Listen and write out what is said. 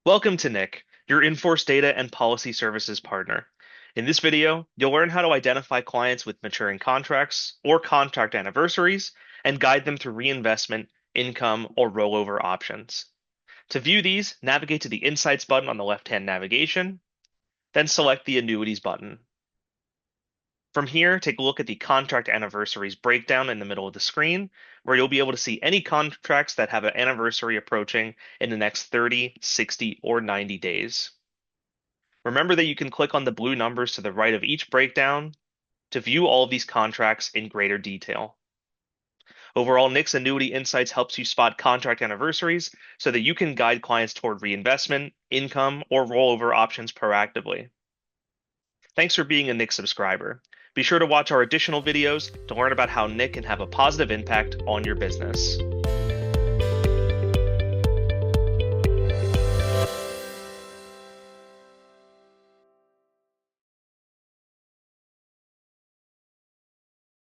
Welcome to NIC, your in-force data and policy services partner. In this video, you'll learn how to identify clients with maturing contracts or contract anniversaries and guide them through reinvestment, income, or rollover options. To view these, navigate to the Insights button on the left-hand navigation, then select the Annuities button. From here, take a look at the contract anniversaries breakdown in the middle of the screen, where you'll be able to see any contracts that have an anniversary approaching in the next 30, 60, or 90 days. Remember that you can click on the blue numbers to the right of each breakdown to view all of these contracts in greater detail. Overall, NIC's Annuity Insights helps you spot contract anniversaries so that you can guide clients toward reinvestment, income, or rollover options proactively. Thanks for being a NIC subscriber. Be sure to watch our additional videos to learn about how NIC can have a positive impact on your business.